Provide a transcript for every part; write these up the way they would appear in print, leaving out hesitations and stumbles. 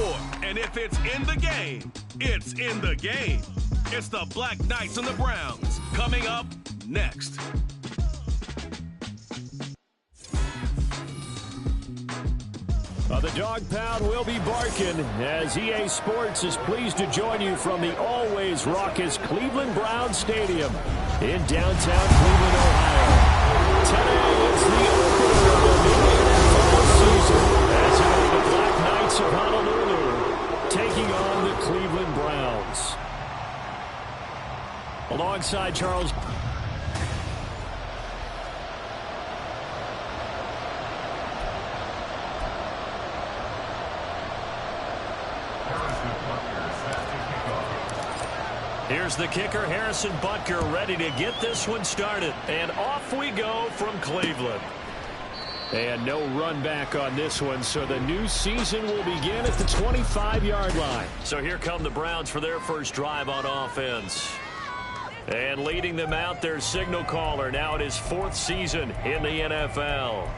sport. And if it's in the game, it's in the game. It's the Black Knights and the Browns coming up next. The dog pound will be barking as EA Sports is pleased to join you from the always raucous Cleveland Browns Stadium in downtown Cleveland, Ohio. Today is the opener of the new NFL season as the Black Knights of Honolulu taking on the Cleveland Browns. Alongside Charles. Here's the kicker, Harrison Butker, ready to get this one started. And off we go from Cleveland. And no run back on this one, so the new season will begin at the 25-yard line. So here come the Browns for their first drive on offense. And leading them out, their signal caller, now in his 4th season in the NFL.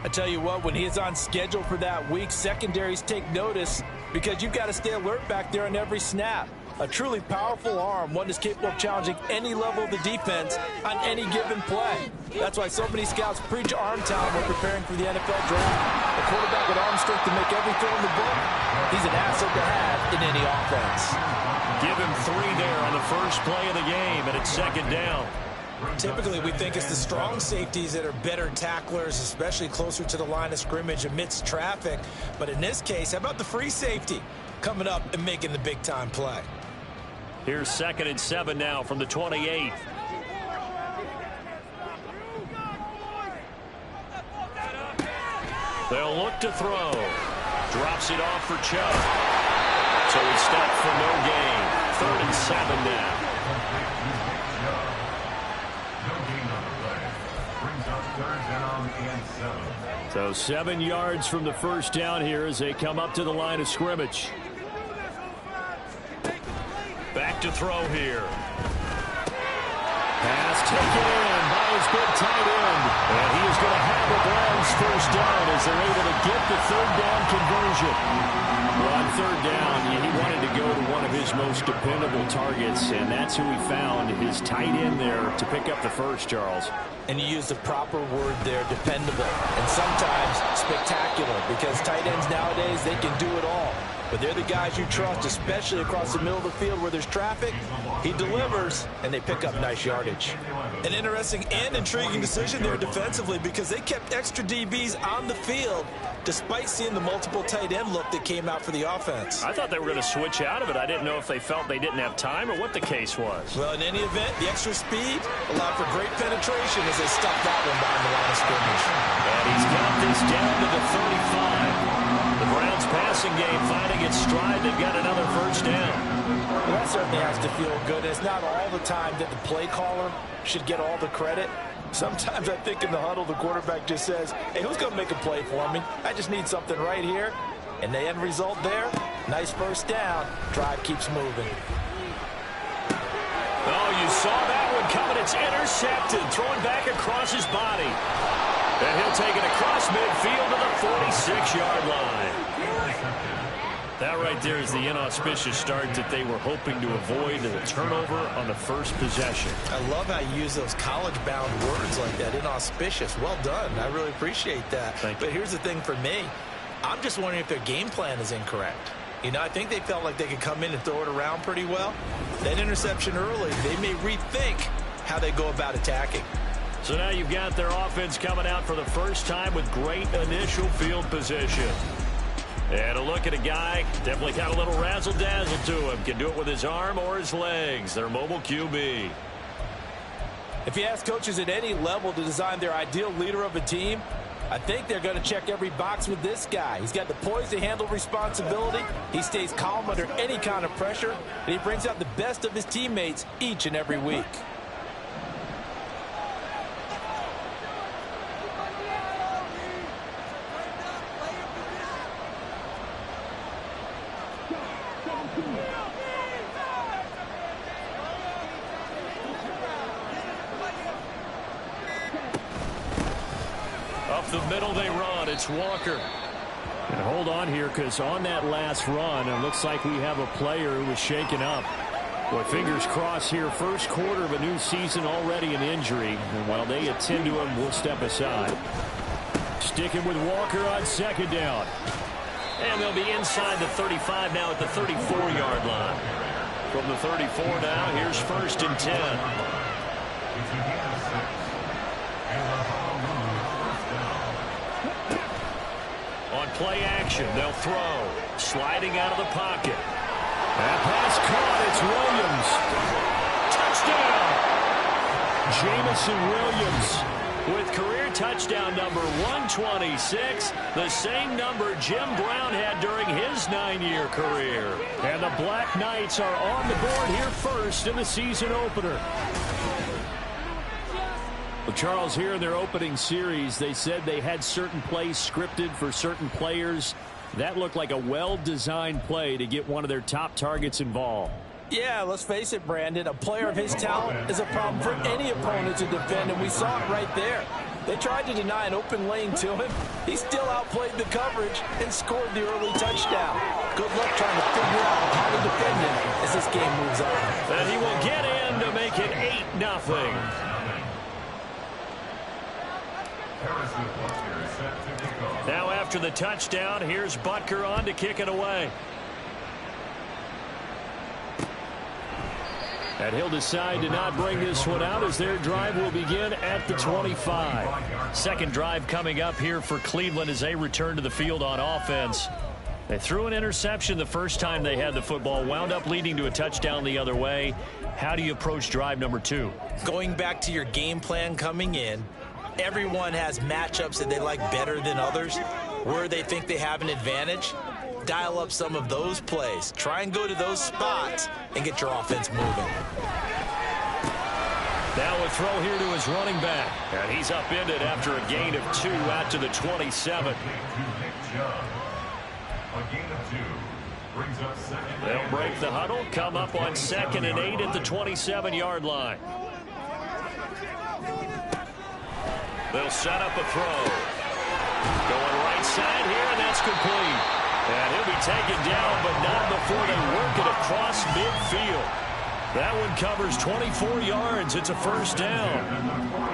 I tell you what, when he is on schedule for that week, secondaries take notice because you've got to stay alert back there on every snap. A truly powerful arm, one that's capable of challenging any level of the defense on any given play. That's why so many scouts preach arm talent when preparing for the NFL draft. A quarterback with arm strength to make every throw in the book, he's an asset to have in any offense. Give him 3 there on the first play of the game, and it's second down. Typically, we think it's the strong safeties that are better tacklers, especially closer to the line of scrimmage amidst traffic. But in this case, how about the free safety coming up and making the big-time play? Here's 2nd and 7 now from the 28. They'll look to throw. Drops it off for Chubb. So he stopped for no gain. 3rd and 7 now. So 7 yards from the first down here as they come up to the line of scrimmage. Back to throw here. Pass taken in by his big tight end. And he is going to have the Browns first down as they're able to get the 3rd down conversion. Well, on 3rd down, he wanted to go to one of his most dependable targets, and that's who he found, his tight end there, to pick up the first, Charles. And you use the proper word there, dependable, and sometimes spectacular, because tight ends nowadays, they can do it all. But they're the guys you trust, especially across the middle of the field where there's traffic. He delivers, and they pick up nice yardage. An interesting and intriguing decision there defensively because they kept extra DBs on the field despite seeing the multiple tight end look that came out for the offense. I thought they were going to switch out of it. I didn't know if they felt they didn't have time or what the case was. Well, in any event, the extra speed allowed for great penetration as they stuffed that one behind the line of scrimmage. And he's got this down to the 35. The Browns passing game finding its stride. They've got another first down. Well, that certainly has to feel good. It's not all the time that the play caller should get all the credit. Sometimes I think in the huddle, the quarterback just says, hey, who's going to make a play for me? I just need something right here. And the end result there, nice first down. Drive keeps moving. Oh, you saw that one coming. It's intercepted. Throwing back across his body. And he'll take it across midfield to the 46-yard line. That right there is the inauspicious start that they were hoping to avoid, and the turnover on the first possession. I love how you use those college-bound words like that, inauspicious. Well done. I really appreciate that. Thank you. But here's the thing for me. I'm just wondering if their game plan is incorrect. You know, I think they felt like they could come in and throw it around pretty well. That interception early, they may rethink how they go about attacking. So now you've got their offense coming out for the first time with great initial field position. And a look at a guy, definitely got a little razzle-dazzle to him. Can do it with his arm or his legs. Their mobile QB. If you ask coaches at any level to design their ideal leader of a team, I think they're going to check every box with this guy. He's got the poise to handle responsibility. He stays calm under any kind of pressure, and he brings out the best of his teammates each and every week. Up the middle they run. It's Walker. And hold on here, because on that last run, it looks like we have a player who was shaken up. Boy, fingers crossed here. First quarter of a new season, already an injury. And while they attend to him, we'll step aside. Sticking with Walker on second down. And they'll be inside the 35 now at the 34-yard line. From the 34 now, here's 1st and 10. On play action, they'll throw. Sliding out of the pocket. That pass caught. It's Williams. Touchdown. Jamison Williams with career touchdown number 126. The same number Jim Brown had during his 9-year career. And the Black Knights are on the board here first in the season opener. Well, Charles, here in their opening series, they said they had certain plays scripted for certain players. That looked like a well-designed play to get one of their top targets involved. Yeah, let's face it, Brandon. A player of his talent is a problem for any opponent to defend, and we saw it right there. They tried to deny an open lane to him. He still outplayed the coverage and scored the early touchdown. Good luck trying to figure out how to defend him as this game moves on. And he will get in to make it 8-0. Now after the touchdown, here's Butker on to kick it away. And he'll decide to not bring this one out as their drive will begin at the 25. Second drive coming up here for Cleveland as they return to the field on offense. They threw an interception the first time they had the football, wound up leading to a touchdown the other way. How do you approach drive number 2? Going back to your game plan coming in, everyone has matchups that they like better than others, where they think they have an advantage. Dial up some of those plays. Try and go to those spots and get your offense moving. Now a throw here to his running back. And he's upended after a gain of 2 out to the 27. They'll break the huddle, come up on 2nd and 8 at the 27-yard line. They'll set up a throw. Going right side here, and that's complete. And he'll be taken down, but not before they work it across midfield. That one covers 24 yards. It's a first down.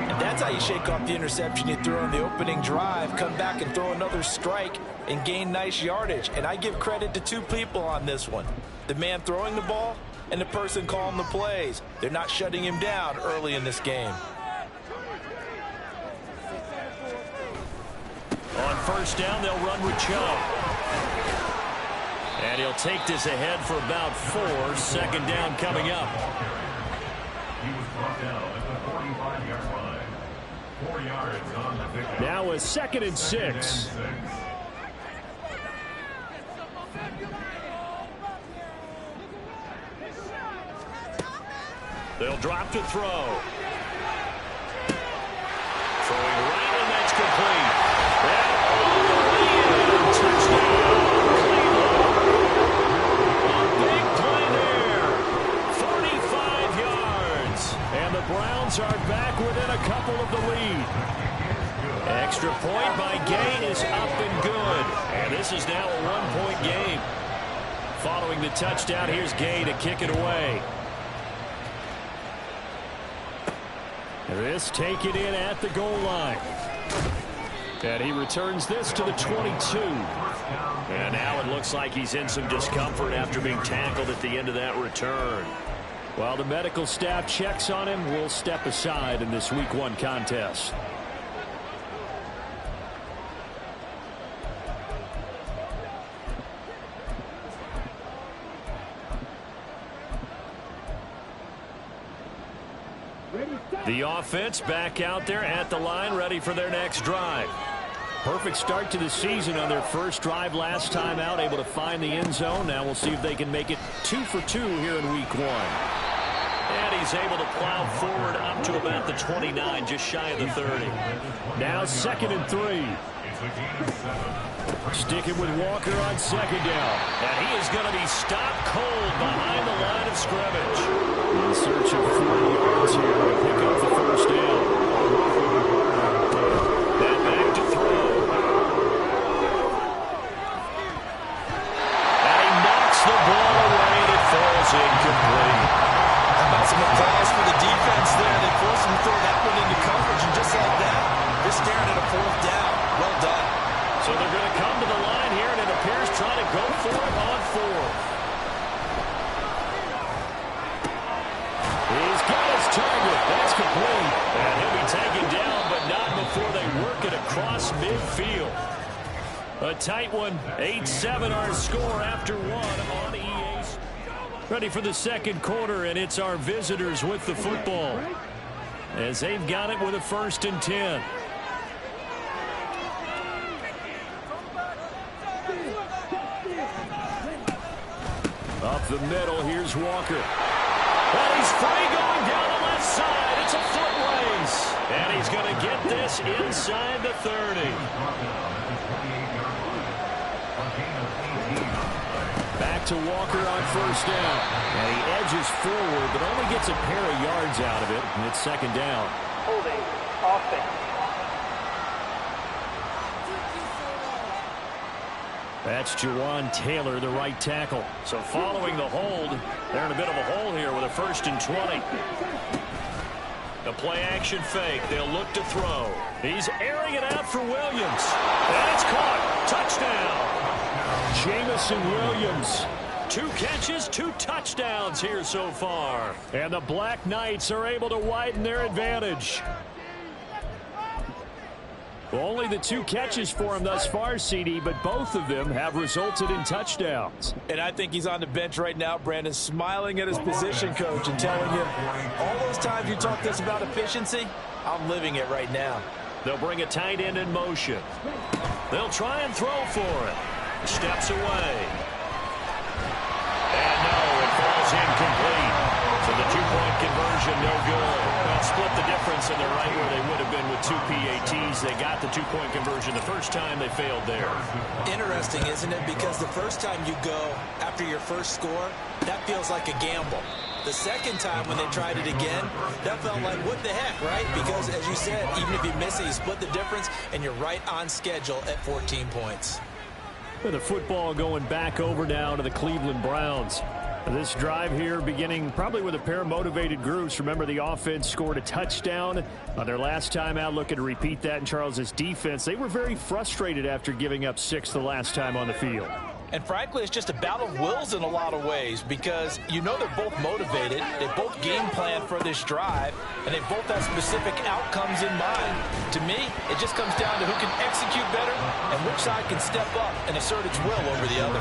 And that's how you shake off the interception you threw on the opening drive. Come back and throw another strike and gain nice yardage. And I give credit to 2 people on this one. The man throwing the ball and the person calling the plays. They're not shutting him down early in this game. On first down, they'll run with Chubb. And he'll take this ahead for about 4. 2nd down coming up. He was brought down at the 45-yard line. 4 yards on the pickup. Now a 2nd and 6. They'll drop to throw. Throwing right, and that's complete. And all the way in. Touchdown. The Browns are back within a couple of the lead. Extra point by Gay is up and good. And this is now a 1-point game. Following the touchdown, here's Gay to kick it away. This taken in at the goal line. And he returns this to the 22. And now it looks like he's in some discomfort after being tackled at the end of that return. While the medical staff checks on him, we'll step aside in this Week 1 contest. The offense back out there at the line, ready for their next drive. Perfect start to the season on their first drive last time out, able to find the end zone. Now we'll see if they can make it 2 for 2 here in Week 1. And he's able to plow forward up to about the 29, just shy of the 30. Now 2nd and 3. Sticking with Walker on 2nd down. And he is going to be stopped cold behind the line of scrimmage. In search of 4 yards here to pick up the first down. Then back to throw. ultimate pass for the defense there. They force him to throw that one into coverage, and just like that, they're staring at a fourth down. Well done. So they're going to come to the line here, and it appears trying to go for it on fourth. He's got his target. That's complete. And he'll be taken down, but not before they work it across midfield. A tight one. 8-7 our score after one on EA. Ready for the second quarter, and it's our visitors with the football as they've got it with a 1st and 10. Up the middle, here's Walker. And he's free going down the left side. It's a foot race. And he's going to get this inside the 30. Back to Walker on 1st down. And he edges forward, but only gets a pair of yards out of it. And it's 2nd down. Holding offense. That's Jawan Taylor, the right tackle. So following the hold, they're in a bit of a hole here with a 1st and 20. The play action fake. They'll look to throw. He's airing it out for Williams. And it's caught. Touchdown. Jamison Williams. 2 catches, 2 touchdowns here so far. And the Black Knights are able to widen their advantage. Only the 2 catches for him thus far, CD, but both of them have resulted in touchdowns. And I think he's on the bench right now, Brandon, smiling at his position coach and telling him, all those times you talk this about efficiency, I'm living it right now. They'll bring a tight end in motion. They'll try and throw for it. Steps away. And no, it falls incomplete. So the 2-point conversion, no good. Well, split the difference, and they're right where they would have been with 2 PATs. They got the 2-point conversion the first time. They failed there. Interesting, isn't it? Because the first time you go after your first score, that feels like a gamble. The second time when they tried it again, that felt like, what the heck, right? Because, as you said, even if you miss it, you split the difference, and you're right on schedule at 14 points. With the football going back over now to the Cleveland Browns. This drive here beginning probably with a pair of motivated groups. Remember, the offense scored a touchdown on their last time out, looking to repeat that in Charles's defense. They were very frustrated after giving up 6 the last time on the field. And frankly, it's just a battle of wills in a lot of ways because you know they're both motivated. They both game plan for this drive, and they both have specific outcomes in mind. To me, it just comes down to who can execute better and which side can step up and assert its will over the other.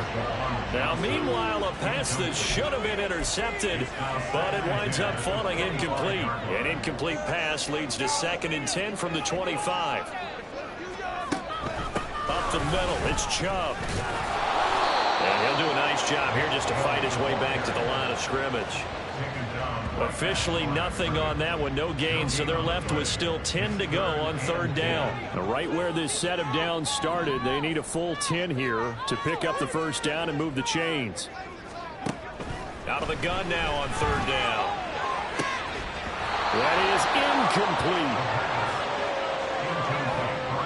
Now, meanwhile, a pass that should have been intercepted, but it winds up falling incomplete. An incomplete pass leads to 2nd and 10 from the 25. Up the middle, it's Chubb. And he'll do a nice job here just to fight his way back to the line of scrimmage. Officially nothing on that one, no gain, so they're left with still 10 to go on 3rd down. Right where this set of downs started, they need a full 10 here to pick up the 1st down and move the chains. Out of the gun now on 3rd down. That is incomplete.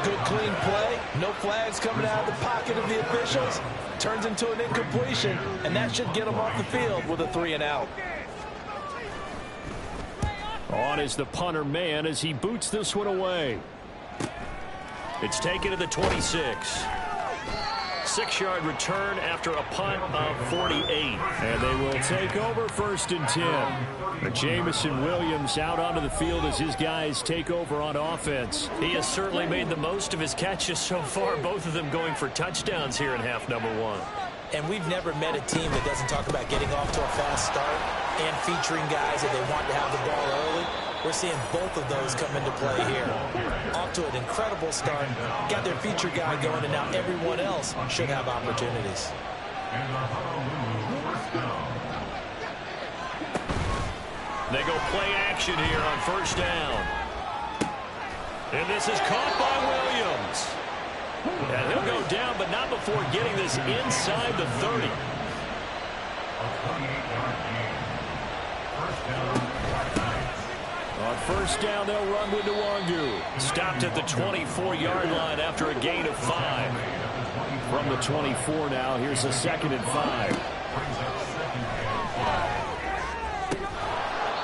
Good clean play, no flags coming out of the pocket of the officials. Turns into an incompletion, and that should get them off the field with a 3 and out. On is the punter man as he boots this one away. It's taken to the 26. 6-yard return after a punt of 48. And they will take over 1st and 10. But Jamison Williams out onto the field as his guys take over on offense. He has certainly made the most of his catches so far, both of them going for touchdowns here in half number 1. And we've never met a team that doesn't talk about getting off to a fast start and featuring guys that they want to have the ball early. We're seeing both of those come into play here. Off to an incredible start, got their feature guy going, and now everyone else should have opportunities. They go play action here on 1st down. And this is caught by Williams. And he'll go down, but not before getting this inside the 30. On 1st down, they'll run with Nwangu. Stopped at the 24-yard line after a gain of 5. From the 24 now, here's a 2nd and 5.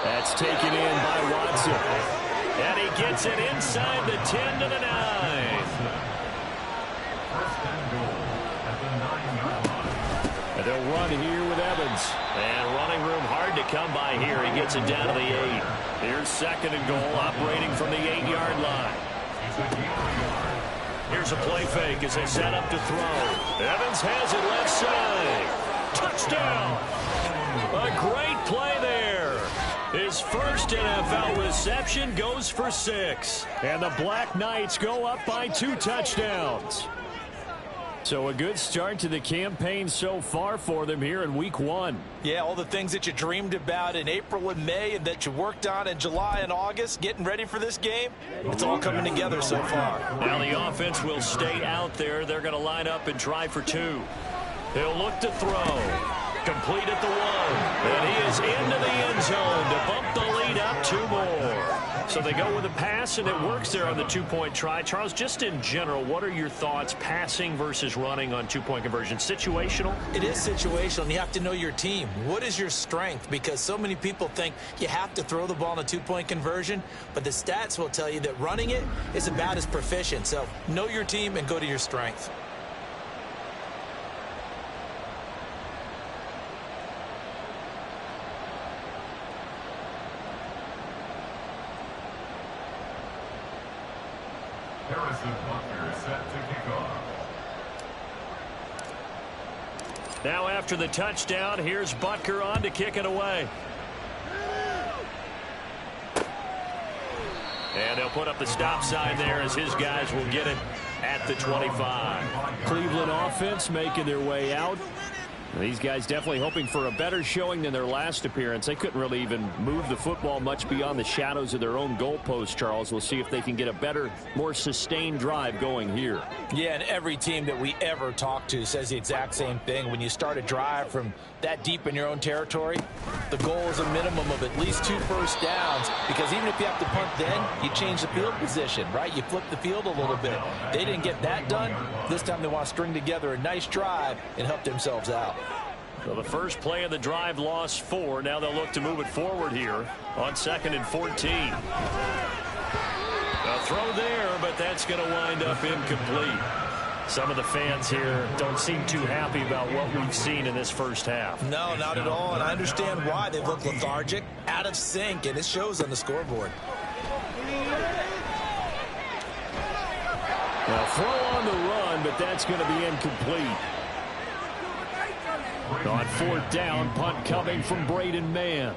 That's That's taken in by Watson. And he gets it inside the 10 to the 9. And they'll run here with Evans. And running room hard to come by here. He gets it down to the 8. Here's 2nd and goal, operating from the 8-yard line. Here's a play fake as they set up to throw. Evans has it left side. Touchdown. A great play there. His first NFL reception goes for 6. And the Black Knights go up by 2 touchdowns. So a good start to the campaign so far for them here in week 1. Yeah, all the things that you dreamed about in April and May and that you worked on in July and August, getting ready for this game, it's all coming together so far. Now the offense will stay out there. They're going to line up and try for 2. He'll look to throw. Complete at the 1. And he is into the end zone to bump the lead up 2 more. So they go with a pass, and it works there on the 2-point try. Charles, just in general, what are your thoughts passing versus running on 2-point conversion? Situational? It is situational, and you have to know your team. What is your strength? Because so many people think you have to throw the ball in a 2-point conversion, but the stats will tell you that running it is about as proficient. So know your team and go to your strength. Now after the touchdown, here's Butker on to kick it away. And they'll put up the stop sign there as his guys will get it at the 25. Cleveland offense making their way out. These guys definitely hoping for a better showing than their last appearance. They couldn't really even move the football much beyond the shadows of their own goalpost, Charles. We'll see if they can get a better, more sustained drive going here. Yeah, and every team that we ever talk to says the exact same thing. When you start a drive from that deep in your own territory, the goal is a minimum of at least 2 first downs, because even if you have to punt then, you change the field position, right? You flip the field a little bit. They didn't get that done. This time they want to string together a nice drive and help themselves out. So the first play of the drive lost 4. Now they'll look to move it forward here on 2nd and 14. A throw there, but that's going to wind up incomplete. Some of the fans here don't seem too happy about what we've seen in this first half. No, not at all, and I understand why. They look lethargic, out of sync, and it shows on the scoreboard. Now throw on the run, but that's going to be incomplete. On 4th down, punt coming from Braden Mann.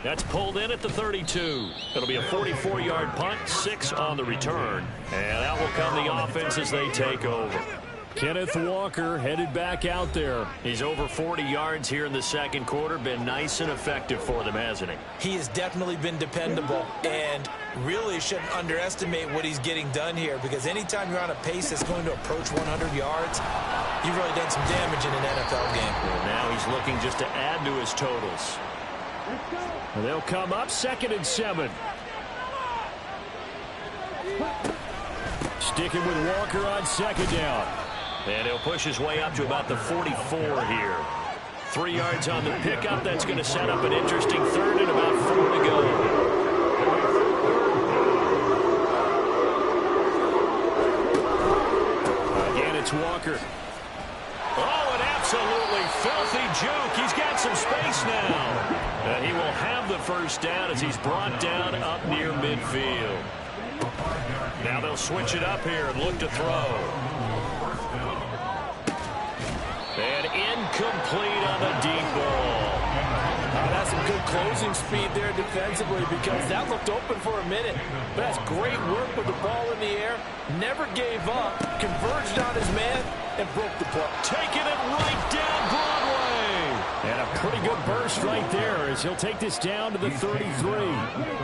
That's pulled in at the 32. It'll be a 44-yard punt, 6 on the return. And out will come the offense as they take over. Kenneth Walker headed back out there. He's over 40 yards here in the second quarter. Been nice and effective for them, hasn't he? He has definitely been dependable, and really shouldn't underestimate what he's getting done here, because anytime you're on a pace that's going to approach 100 yards, you've really done some damage in an NFL game. And now he's looking just to add to his totals. And they'll come up 2nd and 7. Sticking with Walker on 2nd down. And he'll push his way up to about the 44 here. 3 yards on the pickup. That's going to set up an interesting 3rd and about 4 to go. Again, it's Walker. Oh, an absolutely filthy juke. He's got some space now. And he will have the first down as he's brought down up near midfield. Now they'll switch it up here and look to throw. And incomplete on the deep ball. That's some good closing speed there defensively, because that looked open for a minute. But that's great work with the ball in the air. Never gave up. Converged on his man and broke the play. Taking it right down Broadway. And a pretty good burst right there as he'll take this down to the 33.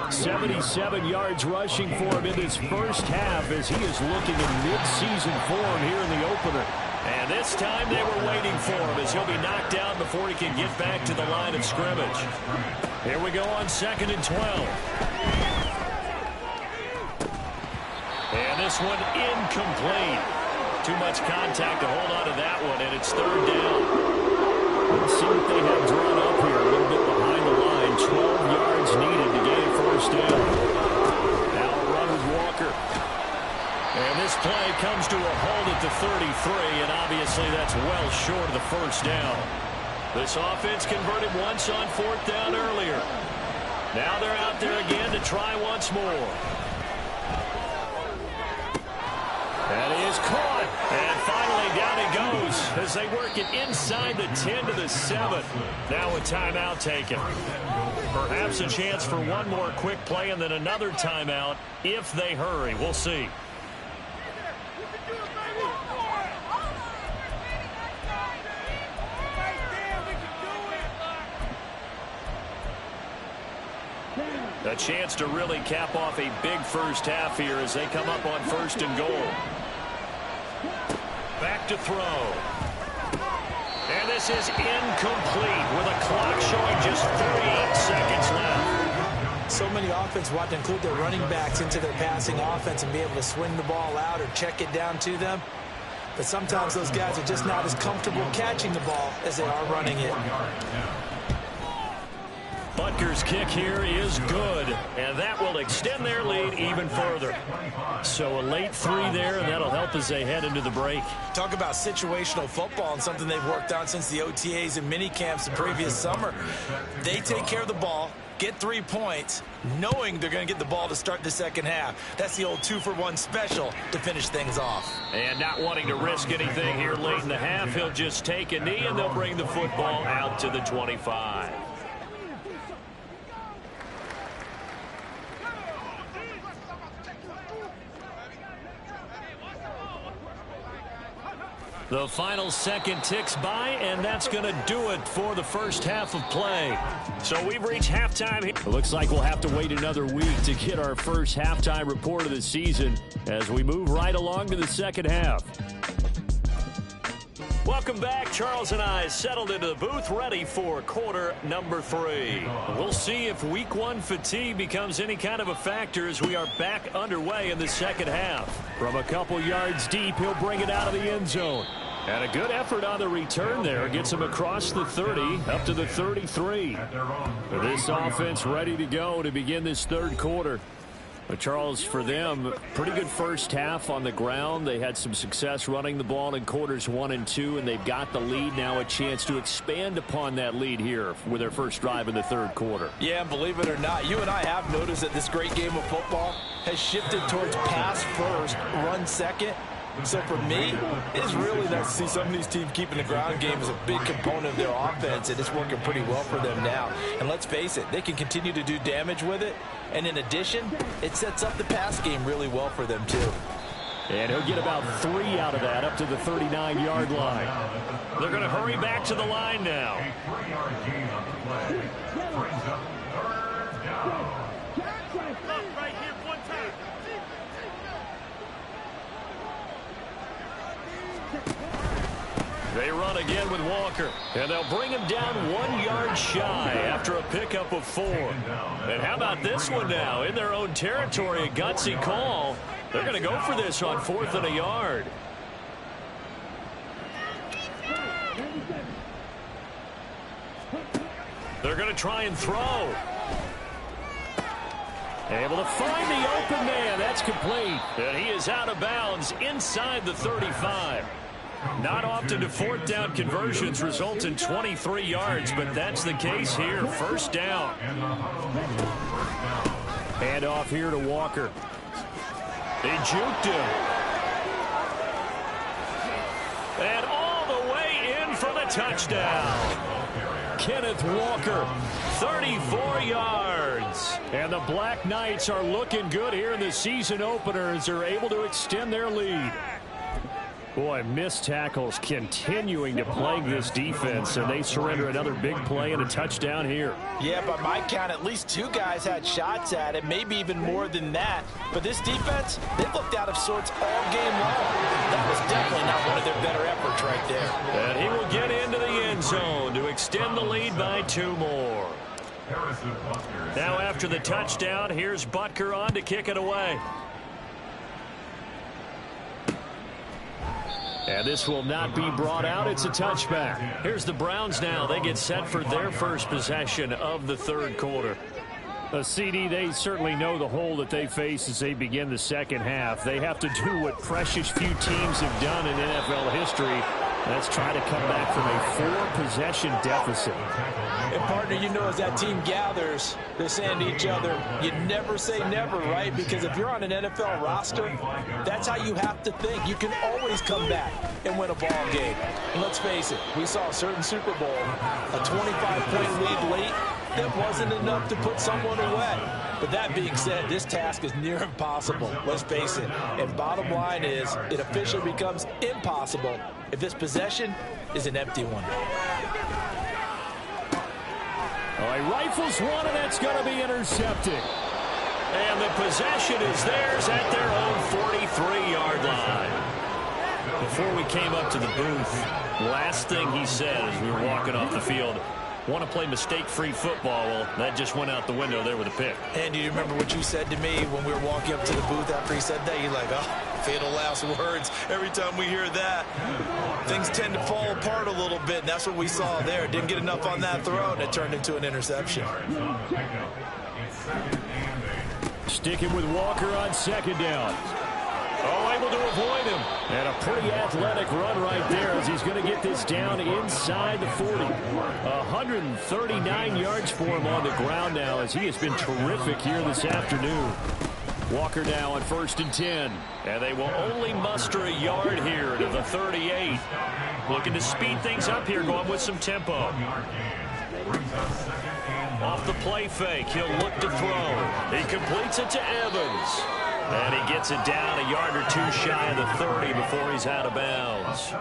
77 yards rushing for him in his first half as he is looking in mid-season form here in the opener. And this time they were waiting for him as he'll be knocked down before he can get back to the line of scrimmage. Here we go on 2nd and 12. And this one incomplete. too much contact to hold on to that one, and it's third down. Let's see what they have drawn up here. A little bit behind the line. 12 yards needed to gain first down. Now a run with Walker. And this play comes to a halt at the 33, and obviously that's well short of the first down. This offense converted once on fourth down earlier. Now they're out there again to try once more. And he is caught. And finally down he goes as they work it inside the 10 to the 7. Now a timeout taken. Perhaps a chance for one more quick play and then another timeout if they hurry. We'll see. A chance to really cap off a big first half here as they come up on first and goal. Back to throw. And this is incomplete with a clock showing just 38 seconds left. So many offenses want to include their running backs into their passing offense and be able to swing the ball out or check it down to them. But sometimes those guys are just not as comfortable catching the ball as they are running it. Butker's kick here is good, and that will extend their lead even further. So a late three there, and that'll help as they head into the break. Talk about situational football and something they've worked on since the OTAs and mini camps the previous summer. They take care of the ball, get 3 points, knowing they're going to get the ball to start the second half. That's the old 2-for-1 special to finish things off. And not wanting to risk anything here late in the half, he'll just take a knee, and they'll bring the football out to the 25. The final second ticks by, and that's going to do it for the first half of play. So we've reached halftime here. It looks like we'll have to wait another week to get our first halftime report of the season as we move right along to the second half. Welcome back. Charles and I settled into the booth ready for quarter number 3. We'll see if week 1 fatigue becomes any kind of a factor as we are back underway in the second half. From a couple yards deep, he'll bring it out of the end zone. And a good effort on the return there. Gets him across the 30, up to the 33. This offense ready to go to begin this third quarter. But Charles, for them, pretty good first half on the ground. They had some success running the ball in quarters 1 and 2, and they've got the lead now, a chance to expand upon that lead here with their first drive in the third quarter. Yeah, believe it or not, you and I have noticed that this great game of football has shifted towards pass first, run second. So for me, it's really nice to see some of these teams keeping the ground game as a big component of their offense, and it's working pretty well for them now. And let's face it, they can continue to do damage with it. And in addition, it sets up the pass game really well for them too. And he'll get about 3 out of that, up to the 39-yard line. They're going to hurry back to the line now. They run again with Walker, and they'll bring him down 1 yard shy after a pickup of 4. And how about this one now? In their own territory, a gutsy call. They're going to go for this on 4th and a yard. They're going to try and throw. Able to find the open man. That's complete. And he is out of bounds inside the 35. Not often do 4th down conversions result in 23 yards, but that's the case here. First down. Hand off here to Walker. They juked him. And all the way in for the touchdown. Kenneth Walker, 34 yards. And the Black Knights are looking good here in the season opener as they're able to extend their lead. Boy, missed tackles continuing to plague this defense, and they surrender another big play and a touchdown here. Yeah, by my count, at least 2 guys had shots at it, maybe even more than that. But this defense, they've looked out of sorts all game long. That was definitely not one of their better efforts right there. And he will get into the end zone to extend the lead by 2 more. Now after the touchdown, here's Butker on to kick it away. And this will not be brought out. It's a touchback. Here's the Browns now. They get set for their first possession of the third quarter. CD, they certainly know the hole that they face as they begin the second half. They have to do what precious few teams have done in NFL history. Let's try to come back from a 4-possession deficit. And, partner, you know, as that team gathers, they're saying to each other, you never say never, right? Because if you're on an NFL roster, that's how you have to think. You can always come back and win a ball game. And let's face it, we saw a certain Super Bowl, a 25-point lead late, that wasn't enough to put someone away. But that being said, this task is near impossible. Let's face it. And bottom line is, it officially becomes impossible if this possession is an empty one. Oh, he rifles one, and that's going to be intercepted. And the possession is theirs at their own 43-yard line. Before we came up to the booth, last thing he said as we were walking off the field, want to play mistake-free football. Well, that just went out the window there with a pick. And do you remember what you said to me when we were walking up to the booth after he said that? You're like, oh, fatal last words. Every time we hear that, things tend to fall apart a little bit, and that's what we saw there. Didn't get enough on that throw, and it turned into an interception. Sticking with Walker on second down. Oh, able to avoid him. And a pretty athletic run right there as he's going to get this down inside the 40. 139 yards for him on the ground now as he has been terrific here this afternoon. Walker now on 1st and 10. And they will only muster a yard here to the 38. Looking to speed things up here, going with some tempo. Off the play fake, he'll look to throw. He completes it to Evans. And he gets it down a yard or two shy of the 30 before he's out of bounds.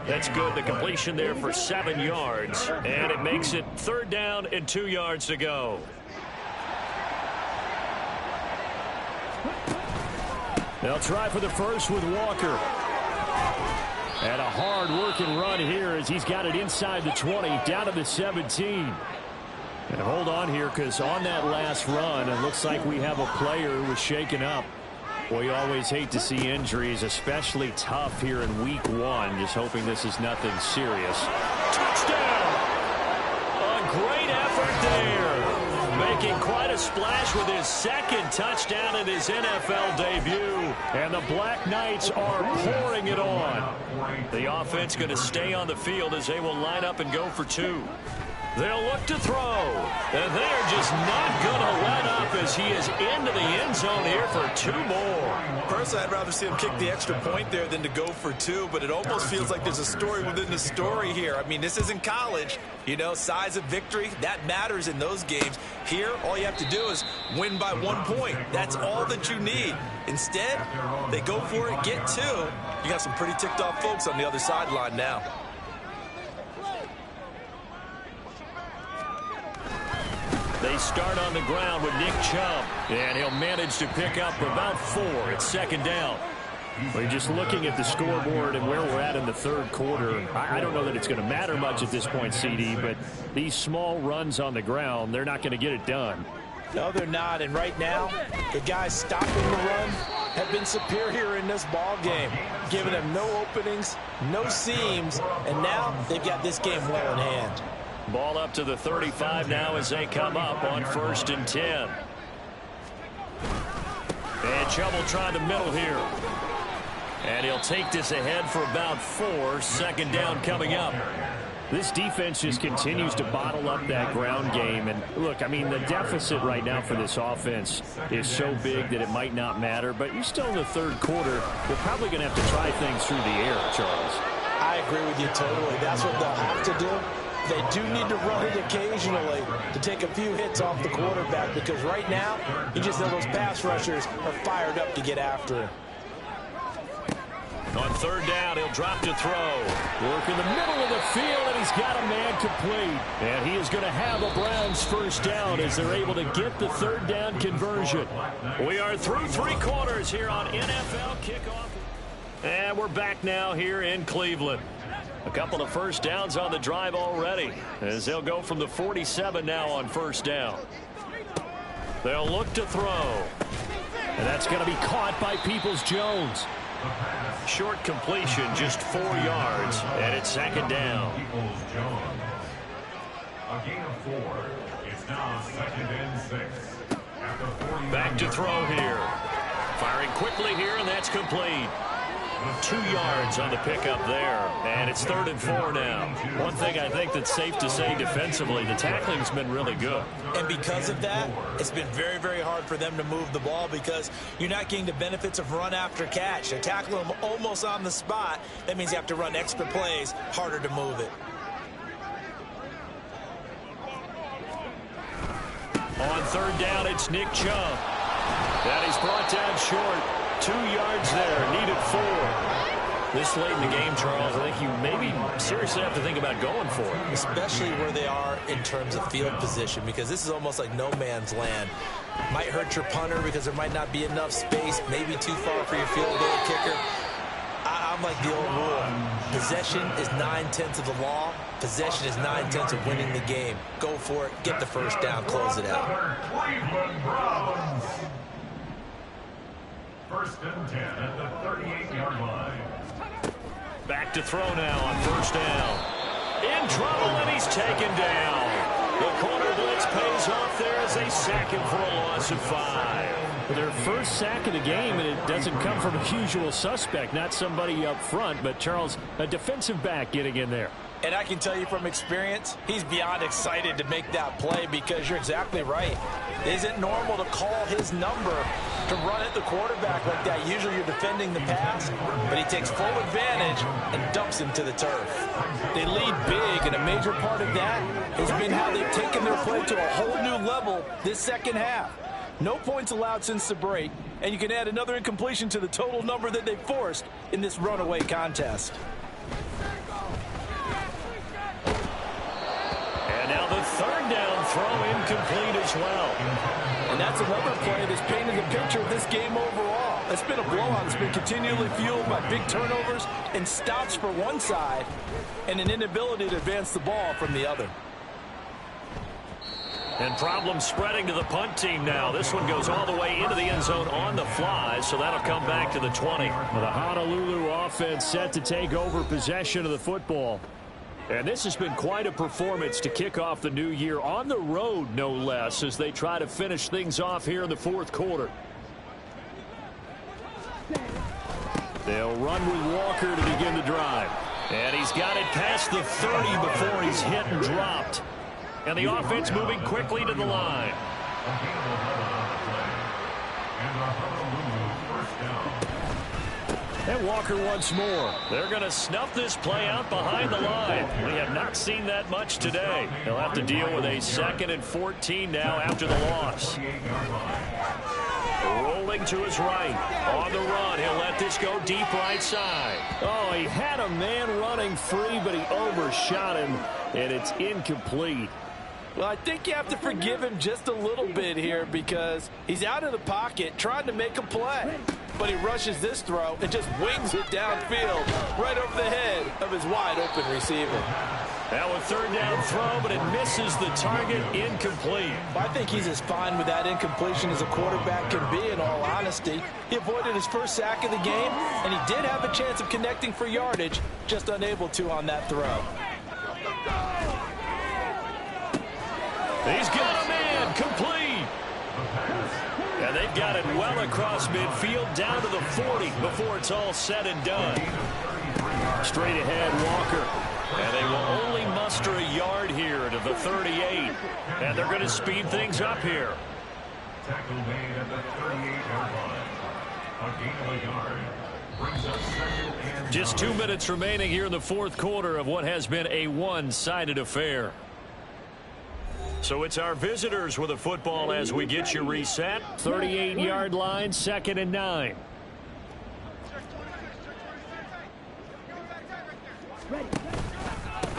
That's good. The completion there for 7 yards. And it makes it 3rd down and 2 yards to go. They'll try for the first with Walker. And a hard-working run here as he's got it inside the 20, down to the 17. And hold on here because on that last run, it looks like we have a player who was shaken up. Well, you always hate to see injuries, especially tough here in week 1. Just hoping this is nothing serious. Touchdown! A great effort there. Making quite a splash with his 2nd touchdown in his NFL debut. And the Black Knights are pouring it on. The offense going to stay on the field as they will line up and go for 2. They'll look to throw, and they're just not going to let up as he is into the end zone here for 2 more. Personally, I'd rather see him kick the extra point there than to go for 2, but it almost feels like there's a story within the story here. I mean, this isn't college. You know, size of victory, that matters in those games. Here, all you have to do is win by 1 point. That's all that you need. Instead, they go for it, get 2. You got some pretty ticked off folks on the other sideline now. They start on the ground with Nick Chubb, and he'll manage to pick up about 4 at 2nd down. We're just looking at the scoreboard and where we're at in the 3rd quarter. I don't know that it's going to matter much at this point, CD, but these small runs on the ground, they're not going to get it done. No, they're not, and right now, the guys stopping the run have been superior in this ball game, giving them no openings, no seams, and now they've got this game well in hand. Ball up to the 35 now as they come up on 1st and 10. And Chubb will try the middle here. And he'll take this ahead for about 4. 2nd down coming up. This defense just continues to bottle up that ground game. And look, I mean, the deficit right now for this offense is so big that it might not matter. But you're still in the 3rd quarter. They're probably going to have to try things through the air, Charles. I agree with you totally. That's what they'll have to do. They do need to run it occasionally to take a few hits off the quarterback because right now, you just know those pass rushers are fired up to get after him. On 3rd down, he'll drop to throw. Work in the middle of the field, and he's got a man complete. And he is going to have a Browns 1st down as they're able to get the 3rd down conversion. We are through 3 quarters here on NFL Kickoff. And we're back now here in Cleveland. A couple of 1st downs on the drive already as they'll go from the 47 now on 1st down. They'll look to throw. And that's going to be caught by Peoples-Jones. Short completion, just 4 yards, and it's second down. A gain of 4. It's now 2nd and 6. Back to throw here. Firing quickly here, and that's complete. 2 yards on the pickup there, and it's 3rd and 4 now. One thing I think that's safe to say defensively, the tackling's been really good. And because of that, it's been very, very hard for them to move the ball because you're not getting the benefits of run after catch. They're tackling them almost on the spot. That means you have to run extra plays, harder to move it. On 3rd down, it's Nick Chubb. That is brought down short. 2 yards there, needed 4. This late in the game, Charles, I think you maybe seriously have to think about going for it. Especially where they are in terms of field position, because this is almost like no man's land. Might hurt your punter because there might not be enough space, maybe too far for your field goal kicker. I'm like the old rule. Possession is 9/10 of the law. Possession is 9/10 of winning the game. Go for it, get the first down, close it out. Cleveland Browns. 1st and 10 at the 38-yard line. Back to throw now on 1st down. In trouble, and he's taken down. The corner blitz pays off there as they sack him for a loss of 5. Their first sack of the game, and it doesn't come from a usual suspect, not somebody up front, but Charles, a defensive back getting in there. And I can tell you from experience, he's beyond excited to make that play because you're exactly right. It isn't normal to call his number to run at the quarterback like that. Usually you're defending the pass, but he takes full advantage and dumps him to the turf. They lead big, and a major part of that has been how they've taken their play to a whole new level this second half. No points allowed since the break, and you can add another incompletion to the total number that they forced in this runaway contest. And now the 3rd down throw incomplete as well. And that's another play that's painted the picture of this game overall. It's been a blowout. It's been continually fueled by big turnovers and stops for one side and an inability to advance the ball from the other. And problems spreading to the punt team now. This one goes all the way into the end zone on the fly, so that'll come back to the 20. Well, the Honolulu offense set to take over possession of the football. And this has been quite a performance to kick off the new year on the road, no less, as they try to finish things off here in the 4th quarter. They'll run with Walker to begin the drive. And he's got it past the 30 before he's hit and dropped. And the offense moving quickly to the line. And Walker once more. They're going to snuff this play out behind the line. We have not seen that much today. They'll have to deal with a 2nd and 14 now after the loss. Rolling to his right. On the run. He'll let this go deep right side. Oh, he had a man running free, but he overshot him, and it's incomplete. Well, I think you have to forgive him just a little bit here because he's out of the pocket trying to make a play. But he rushes this throw and just wings it downfield right over the head of his wide-open receiver. That was 3rd down throw, but it misses the target, incomplete. I think he's as fine with that incompletion as a quarterback can be, in all honesty. He avoided his first sack of the game, and he did have a chance of connecting for yardage, just unable to on that throw. He's got a man, complete. And they've got it well across midfield, down to the 40 before it's all said and done. Straight ahead, Walker. And they will only muster a yard here to the 38. And they're going to speed things up here. Tackle made at the 38-yard line. A gain of a yard. Brings up 2nd and Just 2 minutes remaining here in the 4th quarter of what has been a one-sided affair. So it's our visitors with the football as we get you reset. 38-yard line, 2nd and 9.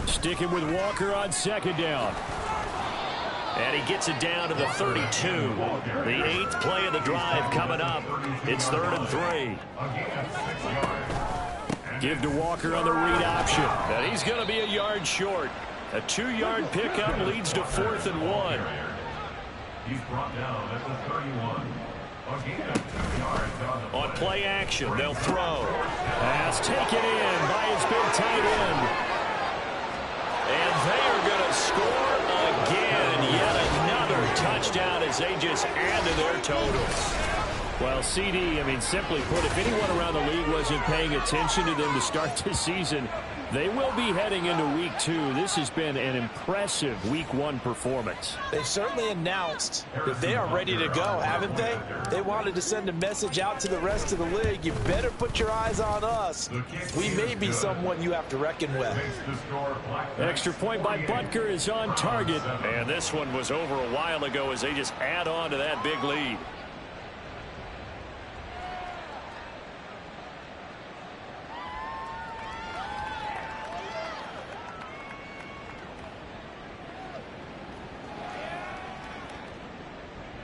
Sticking with Walker on 2nd down. And he gets it down to the 32. The 8th play of the drive coming up. It's 3rd and 3. Give to Walker on the read option. And he's going to be a yard short. A 2-yard pickup leads to 4th and 1. He's brought down at the 31. A gain of 2 yards On play action, they'll throw. Pass taken in by his big tight end. And they are going to score again. Yet another touchdown as they just add to their totals. Well, CD, simply put, if anyone around the league wasn't paying attention to them to start this season, they will be heading into Week 2. This has been an impressive Week 1 performance. They've certainly announced that they are ready to go, haven't they? They wanted to send a message out to the rest of the league. You better put your eyes on us. We may be someone you have to reckon with. Extra point by Butker is on target. And this one was over a while ago as they just add on to that big lead.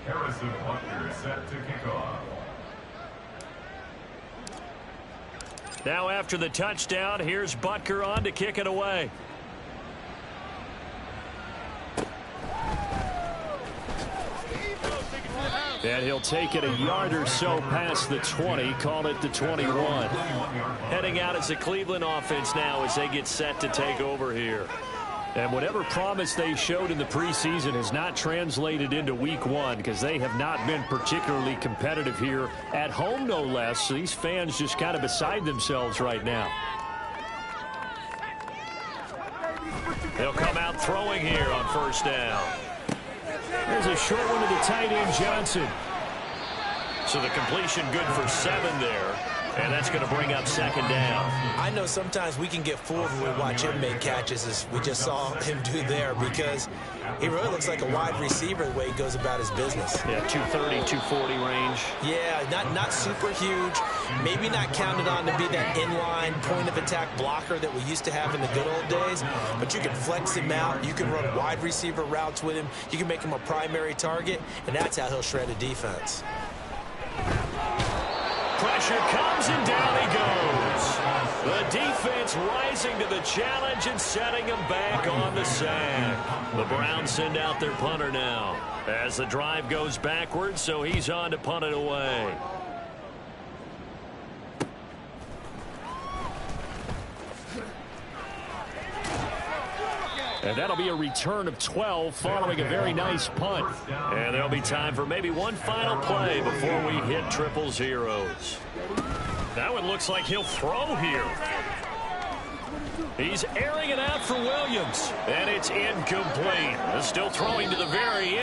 Harrison Butker set to kick off. Now after the touchdown, here's Butker on to kick it away. And he'll take it a yard or so past the 20, call it the 21. Heading out as the Cleveland offense now as they get set to take over here. And whatever promise they showed in the preseason has not translated into Week 1 because they have not been particularly competitive here at home, no less. So these fans just kind of beside themselves right now. They'll come out throwing here on first down. There's a short one to the tight end, Johnson. So the completion good for 7 there. And that's going to bring up second down. I know sometimes we can get fooled when we watch him make catches, as we just saw him do there, because he really looks like a wide receiver the way he goes about his business. Yeah, 230, 240 range. Yeah, not super huge. Maybe not counted on to be that inline point-of-attack blocker that we used to have in the good old days, but you can flex him out. You can run wide receiver routes with him. You can make him a primary target, and that's how he'll shred a defense. Pressure comes and down he goes. The defense rising to the challenge and setting him back on the sack. The Browns send out their punter now as the drive goes backwards, so he's on to punt it away. And that'll be a return of 12 following a very nice punt. And there'll be time for maybe one final play before we hit triple zeros. That one looks like he'll throw here. He's airing it out for Williams. And it's incomplete. Still throwing to the very end.